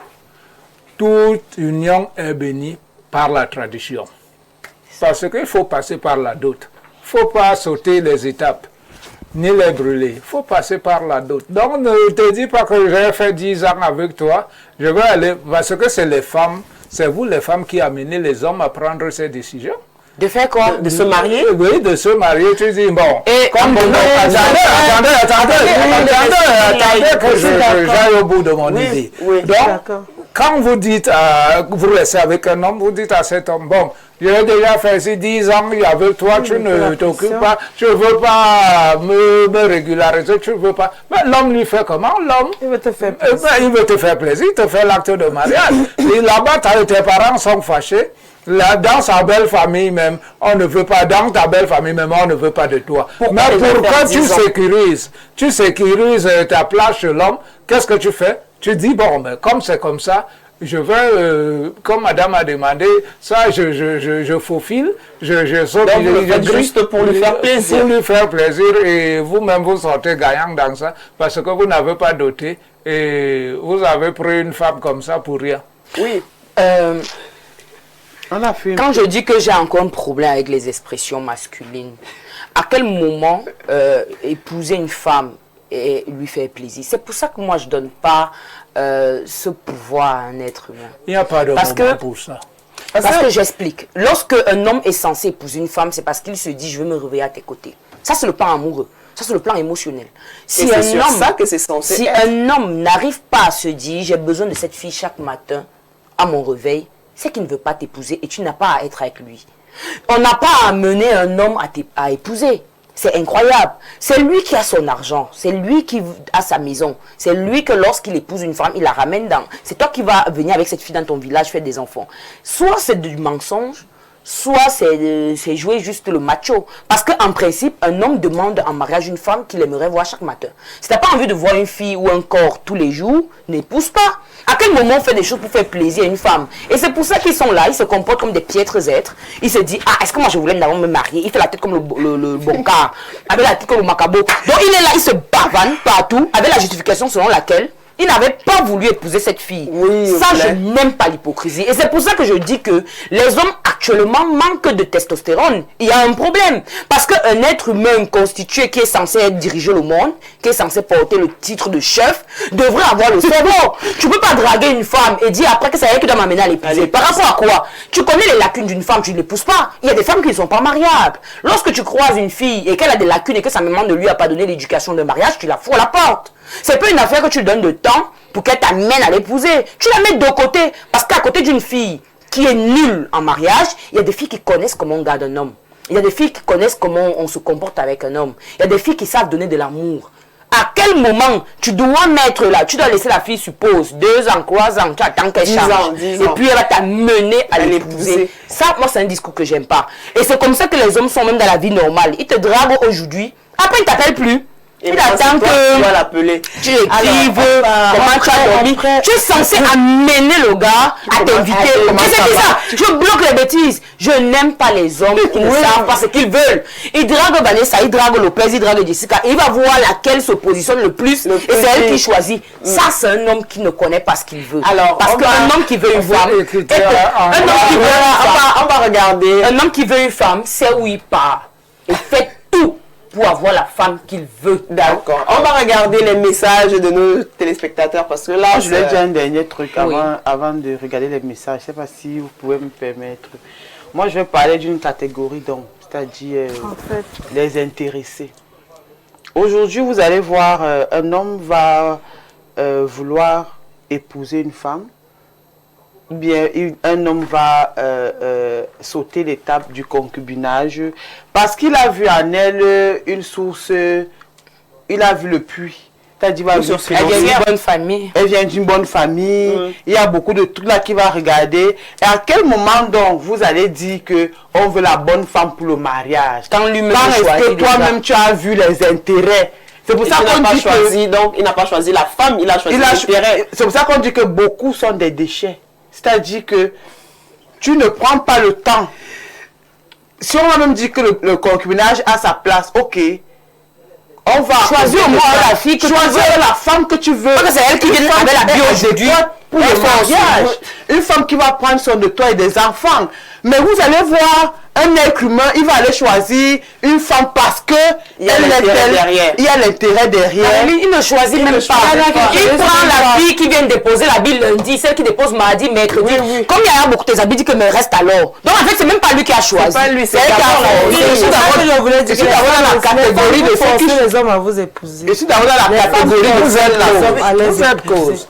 toute union est bénie par la tradition. Parce qu'il faut passer par la dot. Il ne faut pas sauter les étapes, ni les brûler. Il faut passer par la dot. Donc ne te dis pas que j'ai fait 10 ans avec toi, je vais aller, parce que c'est les femmes, c'est vous les femmes qui amenez les hommes à prendre ces décisions. De faire quoi? De se marier? Oui, de se marier, tu dis, bon. Et Comme attendez, que j'aille au bout de mon idée. Oui, Donc, quand vous dites, vous restez avec un homme, vous dites à cet homme, bon, j'ai déjà fait ici 10 ans, avec toi, tu ne t'occupes pas, tu ne veux pas me régulariser, tu ne veux pas. Mais l'homme lui fait comment? L'homme, Il veut te faire plaisir. il veut te faire plaisir, il te fait l'acte de mariage. Et là-bas, tes parents sont fâchés. Là, dans sa belle famille même, on ne veut pas, dans ta belle famille même, on ne veut pas de toi. Mais pourquoi tu sécurises ta place chez l'homme, qu'est-ce que tu fais? Tu dis, bon, mais comme c'est comme ça, je vais, comme madame a demandé, ça, je faufile, je saute. Donc, vous le faites juste pour lui faire plaisir. Pour lui faire plaisir, et vous-même, vous sortez gagnant dans ça, parce que vous n'avez pas doté, et vous avez pris une femme comme ça pour rien. Oui. Quand je dis que j'ai encore un problème avec les expressions masculines, à quel moment épouser une femme et lui faire plaisir? C'est pour ça que moi je ne donne pas ce pouvoir à un être humain. Il n'y a pas de moment pour ça. Parce que j'explique. Lorsque un homme est censé épouser une femme, c'est parce qu'il se dit je veux me réveiller à tes côtés. Ça c'est le plan amoureux. Ça c'est le plan émotionnel. Si c'est sur ça que c'est censé si être. un homme n'arrive pas à se dire j'ai besoin de cette fille chaque matin à mon réveil, c'est qu'il ne veut pas t'épouser et tu n'as pas à être avec lui. On n'a pas à amener un homme à épouser. C'est incroyable. C'est lui qui a son argent. C'est lui qui a sa maison. C'est lui que lorsqu'il épouse une femme, il la ramène dans... C'est toi qui vas venir avec cette fille dans ton village faire des enfants. Soit c'est du mensonge, soit c'est jouer juste le macho. Parce qu'en principe, un homme demande en mariage une femme qu'il aimerait voir chaque matin. Si tu n'as pas envie de voir une fille ou un corps tous les jours, n'épouse pas. À quel moment on fait des choses pour faire plaisir à une femme? Et c'est pour ça qu'ils sont là, ils se comportent comme des piètres êtres. Il se dit, ah, est-ce que moi je voulais d'abord me marier? Il fait la tête comme le boncard, avec la tête comme le macabo. Donc il est là, il se bavane partout, avec la justification selon laquelle il n'avait pas voulu épouser cette fille. Oui, ça, je n'aime pas l'hypocrisie. Et c'est pour ça que je dis que les hommes actuellement manquent de testostérone. Il y a un problème. Parce qu'un être humain constitué qui est censé diriger le monde, qui est censé porter le titre de chef, devrait avoir le cerveau. Tu ne peux pas draguer une femme et dire après que c'est elle qui doit m'amener à l'épouser. Par rapport à quoi? Tu connais les lacunes d'une femme, tu ne l'épouses pas. Il y a des femmes qui ne sont pas mariables. Lorsque tu croises une fille et qu'elle a des lacunes et que sa maman ne lui a pas donné l'éducation de mariage, tu la fous à la porte. C'est pas une affaire que tu donnes de temps pour qu'elle t'amène à l'épouser. Tu la mets de côté. Parce qu'à côté d'une fille qui est nulle en mariage, il y a des filles qui connaissent comment on garde un homme. Il y a des filles qui connaissent comment on se comporte avec un homme. Il y a des filles qui savent donner de l'amour. À quel moment tu dois mettre là, tu dois laisser la fille, suppose, 2 ans, 3 ans, tu attends qu'elle change. 10 ans. Et puis elle va t'amener à l'épouser. Ça, moi, c'est un discours que j'aime pas. Et c'est comme ça que les hommes sont même dans la vie normale. Ils te draguent aujourd'hui, après ils ne t'appellent plus. Et il attend que tu vas l'appeler. Tu écrives comment tu as dormi. Tu es censé amener le gars à t'inviter. C'est ça. Je bloque les bêtises. Je n'aime pas les hommes qui ne savent pas ce qu'ils veulent. Ils draguent Vanessa, ils draguent Lopez, ils draguent Jessica. Et il va voir laquelle se positionne le plus. Et c'est elle qui choisit. Ça, c'est un homme qui ne connaît pas ce qu'il veut. Alors, parce qu'un homme qui veut une femme, on va regarder. Un homme qui veut une femme, c'est où il part. Il fait tout pour avoir la femme qu'il veut. D'accord. On va regarder les messages de nos téléspectateurs parce que là, je voulais dire un dernier truc avant de regarder les messages. Je ne sais pas si vous pouvez me permettre. Moi, je vais parler d'une catégorie d'hommes, c'est-à-dire les intéressés. Aujourd'hui, vous allez voir, un homme va vouloir épouser une femme. Ou bien un homme va sauter l'étape du concubinage parce qu'il a vu en elle une source, il a vu le puits. C'est-à-dire, elle vient d'une bonne famille. Elle vient d'une bonne famille. Il y a beaucoup de trucs là qu'il va regarder. Et à quel moment donc vous allez dire que on veut la bonne femme pour le mariage? Quand lui-même est-ce que toi-même tu as vu les intérêts? C'est pour ça qu'on dit que donc il n'a pas choisi la femme, il a choisi l'intérêt. C'est pour ça qu'on dit que beaucoup sont des déchets. C'est-à-dire que tu ne prends pas le temps. Si on a même dit que le concubinage a sa place, ok. On va choisir au moins la fille que choisir la femme que tu veux. Parce que c'est elle qui vient avec la vie aujourd'hui pour le mariage. Une femme qui va prendre soin de toi et des enfants. Mais vous allez voir un être humain, il va aller choisir une femme parce que il y a l'intérêt derrière. Il y a l'intérêt derrière. Il ne choisit même pas. Il prend la fille filles qui viennent déposer l'habit lundi, celles qui déposent mardi, mercredi. Comme il y a beaucoup de habits, dit que me reste alors. Donc en fait, c'est même pas lui qui a choisi. C'est pas lui, c'est elle qui a choisi. Je voulais dire que dans la catégorie de celles qui... les hommes à vous épouser. Je suis dans la catégorie de celles cause.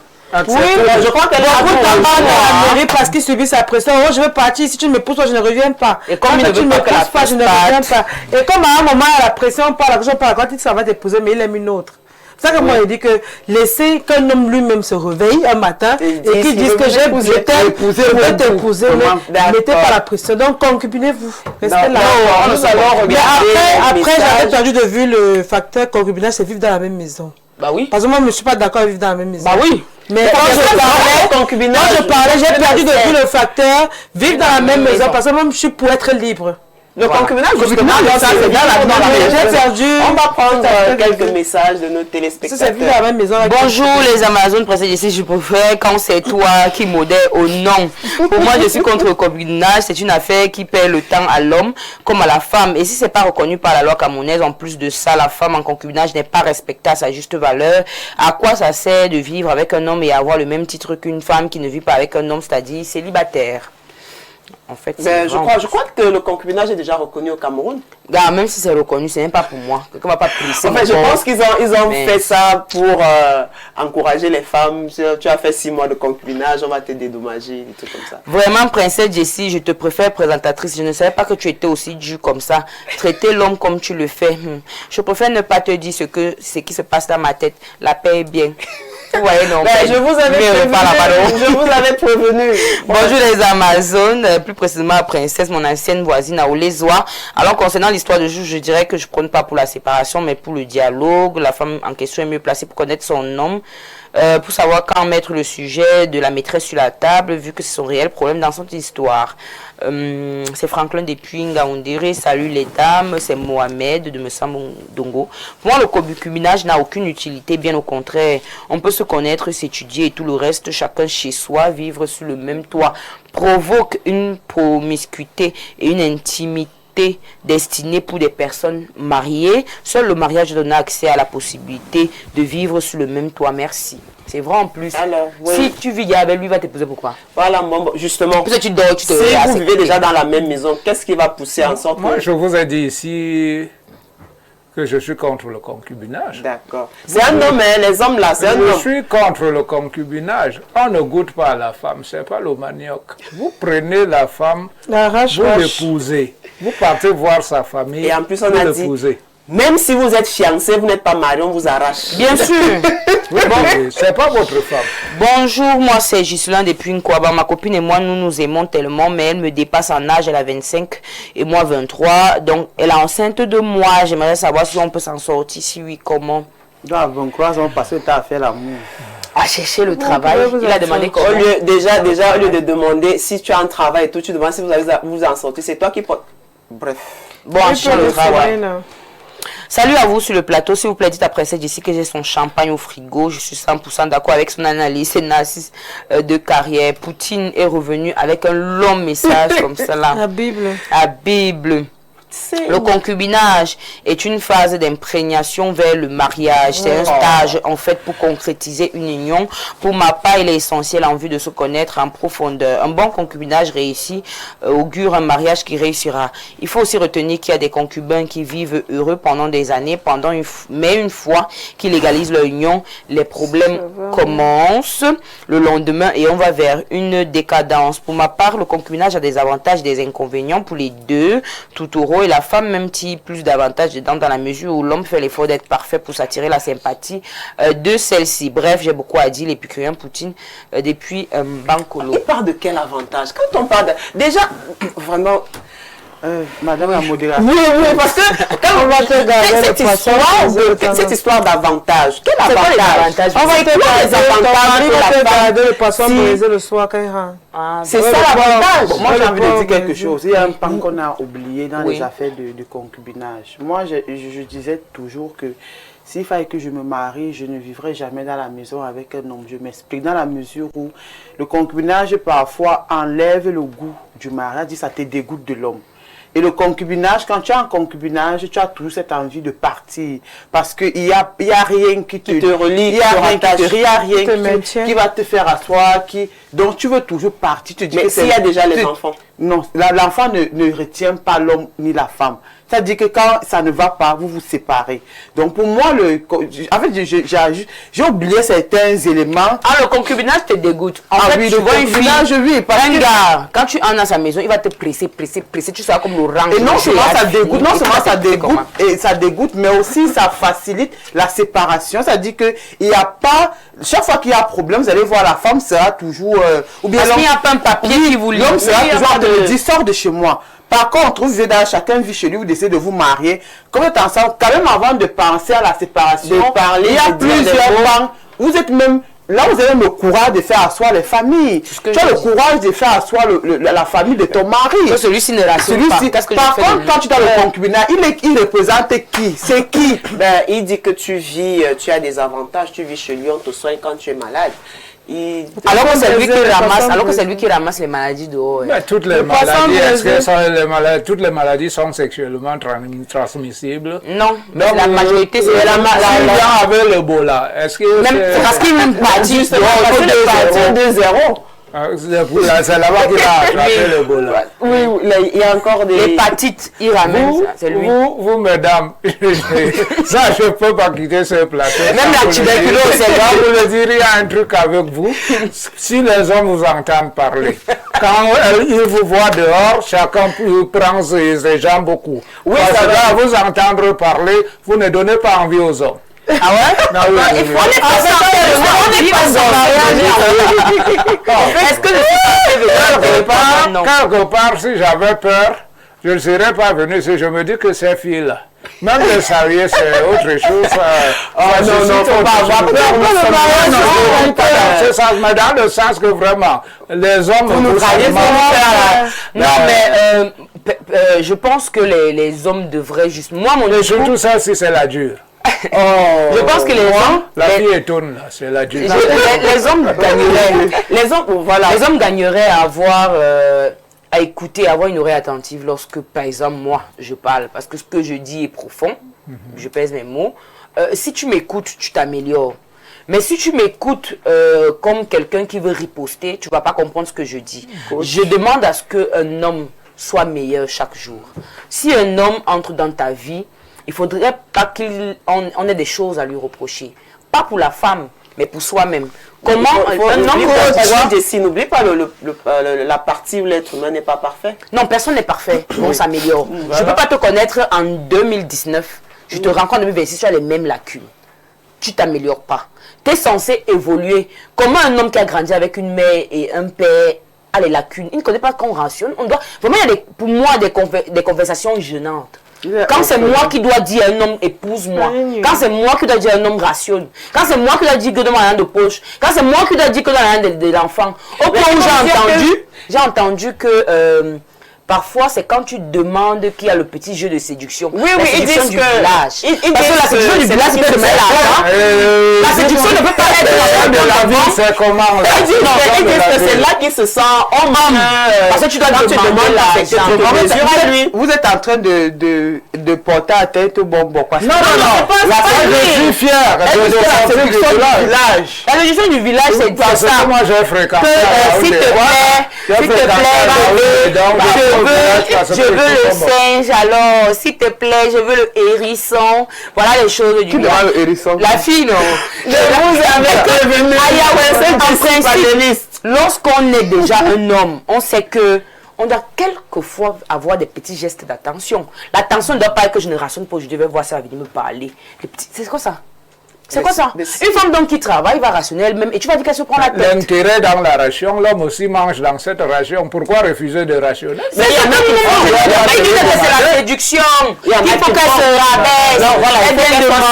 Oui, je crois qu'elle a beaucoup de mal à la mairie parce qu'il subit sa pression. Oh, je veux partir, si tu ne me pousses pas, je ne reviens pas. Et comme tu ne me pousses pas, je ne reviens pas. Et comme à un moment, il y a la pression, par la pression, quand il dit que ça va t'épouser, mais il aime une autre. C'est ça que moi, je dis que laisser qu'un homme lui-même se réveille un matin et qu'il dise que je veux t'épouser, mettez pas la pression. Donc, concubinez-vous. Restez là. Mais après j'avais perdu de vue le facteur concubinage, c'est vivre dans la même maison. Bah oui. Parce que moi, je ne suis pas d'accord à vivre dans la même maison. Bah oui. Mais quand je parlais, j'ai perdu de vue le facteur vivre dans la même maison parce que moi, je suis pour être libre. Le concubinage, justement, ça, c'est dans la J'ai perdu. On va prendre quelques messages de nos téléspectateurs. Dans la même maison. Bonjour les Amazones, princesse ici, je préfère quand c'est toi qui modère au nom. Pour moi, je suis contre le concubinage. C'est une affaire qui perd le temps à l'homme comme à la femme. Et si c'est pas reconnu par la loi camerounaise, en plus de ça, la femme en concubinage n'est pas respectée à sa juste valeur. À quoi ça sert de vivre avec un homme et avoir le même titre qu'une femme qui ne vit pas avec un homme, c'est-à-dire célibataire? En fait, je crois que le concubinage est déjà reconnu au Cameroun. Même si c'est reconnu, c'est même pas pour moi. Quelqu'un va pas presser. En fait, je pense qu'ils ont fait ça pour encourager les femmes. Tu as fait 6 mois de concubinage, on va te dédommager, des trucs comme ça. Vraiment, princesse Jessie, je te préfère présentatrice. Je ne savais pas que tu étais aussi dure comme ça. Traiter l'homme comme tu le fais. Je préfère ne pas te dire ce qui se passe dans ma tête. La paix est bien. Ouais, non, je vous avais prévenu. Bonjour les Amazones, plus précisément la princesse, mon ancienne voisine à Olezoa. Alors concernant l'histoire de jour, je dirais que je ne prône pas pour la séparation, mais pour le dialogue. La femme en question est mieux placée pour connaître son homme, pour savoir quand mettre le sujet de la maîtresse sur la table, vu que c'est son réel problème dans son histoire. C'est Franklin depuis Ngaoundéré, salut les dames, c'est Mohamed de Messambondongo. Pour moi, le concubinage n'a aucune utilité, bien au contraire. On peut se connaître, s'étudier et tout le reste, chacun chez soi, vivre sous le même toit, provoque une promiscuité et une intimité destinée pour des personnes mariées. Seul le mariage donne accès à la possibilité de vivre sous le même toit. Merci. C'est vrai en plus. Alors, oui. Si tu vis avec lui, il va t'épouser pourquoi? Voilà, bon, justement. Parce que tu dors, tu te si vous vivez déjà dans la même maison, qu'est-ce qui va pousser en sorte Moi, je vous ai dit ici que je suis contre le concubinage. D'accord. C'est un homme, hein, les hommes là, c'est un homme. Je suis contre le concubinage. On ne goûte pas à la femme, c'est pas le manioc. Vous prenez la femme, vous l'épousez. Vous partez voir sa famille, et en plus, on a dit, même si vous êtes fiancé, vous n'êtes pas marié, on vous arrache. Bien sûr. Oui, bon, c'est pas votre femme. Bonjour, moi c'est Ghislain depuis Nkwaba. Ma copine et moi, nous nous aimons tellement, mais elle me dépasse en âge, elle a 25 et moi 23. Donc, elle est enceinte de moi. J'aimerais savoir si on peut s'en sortir, si oui, comment. Donc, à 23, on passe le temps à faire l'amour. À chercher le travail. Il a demandé comment. Déjà, au lieu de demander si tu as un travail et tout, tu demandes si vous allez vous en sortir. C'est toi qui... Bref. Bon, à chercher le travail. Salut à vous sur le plateau. S'il vous plaît, dites à Princesse Jessie que j'ai son champagne au frigo. Je suis 100% d'accord avec son analyse. C'est narcisse de carrière. Poutine est revenu avec un long message comme ça là. La Bible. La Bible. Le concubinage est une phase d'imprégnation vers le mariage. C'est un stage en fait pour concrétiser une union. Pour ma part, il est essentiel en vue de se connaître en profondeur. Un bon concubinage réussi augure un mariage qui réussira. Il faut aussi retenir qu'il y a des concubins qui vivent heureux pendant des années, mais une fois qu'ils légalisent leur union, les problèmes commencent le lendemain et on va vers une décadence. Pour ma part, le concubinage a des avantages et des inconvénients pour les deux, tout au rôle. Et la femme même tire plus d'avantages dedans dans la mesure où l'homme fait l'effort d'être parfait pour s'attirer la sympathie de celle-ci. Bref, j'ai beaucoup à dire, l'épicurien Poutine depuis Bankolo. Il parle de quel avantage? Quand on parle de... Déjà, vraiment... Madame la modération. Oui, parce que quand on va te regarder cette histoire d'avantage, quel avantage? On va te regarder le poisson brisé le soir quand il rentre. C'est ça l'avantage. Moi, j'ai envie de dire quelque chose. Il y a un pan qu'on a oublié dans les affaires de concubinage. Moi, je disais toujours que s'il fallait que je me marie, je ne vivrais jamais dans la maison avec un homme. Je m'explique dans la mesure où le concubinage parfois enlève le goût du mariage, ça te dégoûte de l'homme. Et le concubinage, quand tu es en concubinage, tu as toujours cette envie de partir. Parce qu'il n'y a rien qui te relie, il n'y a rien qui va te faire asseoir. Donc tu veux toujours partir. Mais s'il y a déjà les enfants? Non, l'enfant ne retient pas l'homme ni la femme. C'est-à-dire que quand ça ne va pas, vous vous séparez. Donc pour moi, en fait, j'ai oublié certains éléments. Ah, le concubinage te dégoûte. En fait, oui, tu le vois une fille, oui, un gars, quand tu entres dans sa maison, il va te presser, tu seras comme le rang. Et non seulement ça dégoûte, et ça dégoûte, mais aussi ça facilite la séparation. C'est-à-dire que il n'y a pas, chaque fois qu'il y a un problème, vous allez voir, la femme sera toujours, ou bien parce qu'il n'y a pas un papier qui vous lit. L'homme sera toujours en train de dire, sors de chez moi. Par contre, vous êtes dans chacun vit chez lui, vous décidez de vous marier. Comme vous êtes ensemble, quand même avant de penser à la séparation, il y a plusieurs plans. Vous êtes même, là vous avez le courage de faire asseoir les familles. Tu as le courage de faire asseoir la famille de ton mari. Celui-ci ne rassure pas. Par contre, quand tu as le concubinage, il représente qui? C'est qui? Il dit que tu vis, tu as des avantages, tu vis chez lui, on te soigne quand tu es malade. Alors que c'est lui qui ramasse les maladies de haut. Mais toutes les maladies sont sexuellement transmissibles? Non, la majorité c'est la maladie avec l'Ebola. Est-ce que parce qu'il y a une partie de zéro. C'est là-bas qu'il a attrapé l'Ebola. Oui, il y a encore des... L'hépatite, il ramène ça, c'est lui. Vous, mesdames, ça, je ne peux pas quitter ce plateau. Même la tuberculose, c'est là. Vous le dire, il y a un truc avec vous. Si les hommes vous entendent parler, quand ils vous voient dehors, chacun prend ses jambes au cou. Oui, ça va vous entendre parler, vous ne donnez pas envie aux hommes. Ah ouais? Non, oui, il faut est Est-ce que quelque part, si j'avais peur, je ne serais pas venu. Si je me dis que ces filles-là, même le sérieux, c'est autre chose. Non, faut pas avoir peur. Mais dans le sens que vraiment, les hommes non, mais je pense que les hommes devraient juste... Moi, mon surtout ça, si c'est la dure. Je pense que les hommes... La fille étonne, là, c'est la dure. Les hommes gagneraient... Les hommes gagneraient à avoir... à écouter, à avoir une oreille attentive lorsque, par exemple, moi, je parle. Parce que ce que je dis est profond. Je pèse mes mots. Si tu m'écoutes, tu t'améliores. Mais si tu m'écoutes comme quelqu'un qui veut riposter, tu ne vas pas comprendre ce que je dis. Je demande à ce qu'un homme soit meilleur chaque jour. Si un homme entre dans ta vie, il ne faudrait pas qu'on ait des choses à lui reprocher. Pas pour la femme, mais pour soi-même. Comment un homme n'oublie pas la partie où l'être humain n'est pas parfait. Non, personne n'est parfait. On s'améliore. Je ne peux pas te connaître en 2019. Je te rencontre en 2026, tu as les mêmes lacunes. Tu ne t'améliores pas. Tu es censé évoluer. Comment un homme qui a grandi avec une mère et un père a les lacunes? Il ne connaît pas qu'on rationne. On doit... Vraiment, il y a pour moi des conversations gênantes. Quand c'est moi qui dois dire à un homme épouse-moi, quand c'est moi qui dois dire à un homme rationne, quand c'est moi qui dois dire que donne rien de poche, quand c'est moi qui dois dire que donne rien de l'enfant, au point où j'ai entendu que parfois c'est quand tu demandes qu'il y a le petit jeu de séduction. Oui, ils disent du village. Parce que la séduction du village, c'est de mettre l'argent. La séduction ne peut pas être de la vie, c'est comment ils disent que c'est là qu'il se sent homme. Parce que tu dois demander l'argent. Vous êtes en train de porter à tête au bonbon. Non. Je suis fier de la séduction du village. La séduction du village, c'est ça. Moi, j'ai fréquenté. S'il te plaît, je veux le singe, alors, s'il te plaît, je veux le hérisson. Voilà les choses du village. Le hérisson. La fille, non. Lorsqu'on est déjà un homme, on sait que on doit quelquefois avoir des petits gestes d'attention. L'attention ne doit pas être que je ne rationne pas, je devais voir ça, venir me parler. C'est quoi ça? C'est quoi ça? Une femme donc qui travaille va rationner elle-même et tu vas dire qu'elle se prend la tête. L'intérêt dans la ration, l'homme aussi mange dans cette ration. Pourquoi refuser de rationner? Mais il y en a qui font c'est la séduction. Il faut qu'elle se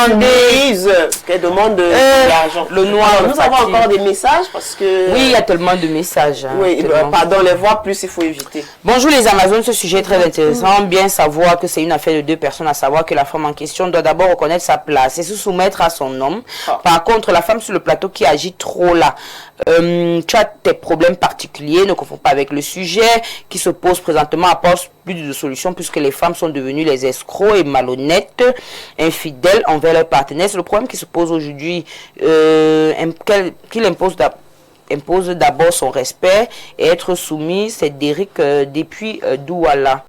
rabaisse. Qu'elle demande de l'argent. Le noir. Nous avons encore des messages parce que... Oui, il y a tellement de messages. Oui, pardon, les voix plus, il faut éviter. Bonjour les Amazones, ce sujet est très intéressant. Bien savoir que c'est une affaire de deux personnes, à savoir que la femme en question doit d'abord reconnaître sa place et se soumettre à son homme. homme. Par contre, la femme sur le plateau qui agit trop là, tu as tes problèmes particuliers, ne confonds pas avec le sujet qui se pose présentement, apporte plus de solutions puisque les femmes sont devenues les escrocs et malhonnêtes, infidèles envers leurs partenaires. C'est le problème qui se pose aujourd'hui, qu'il impose d'abord son respect et être soumis. C'est Derrick depuis Douala.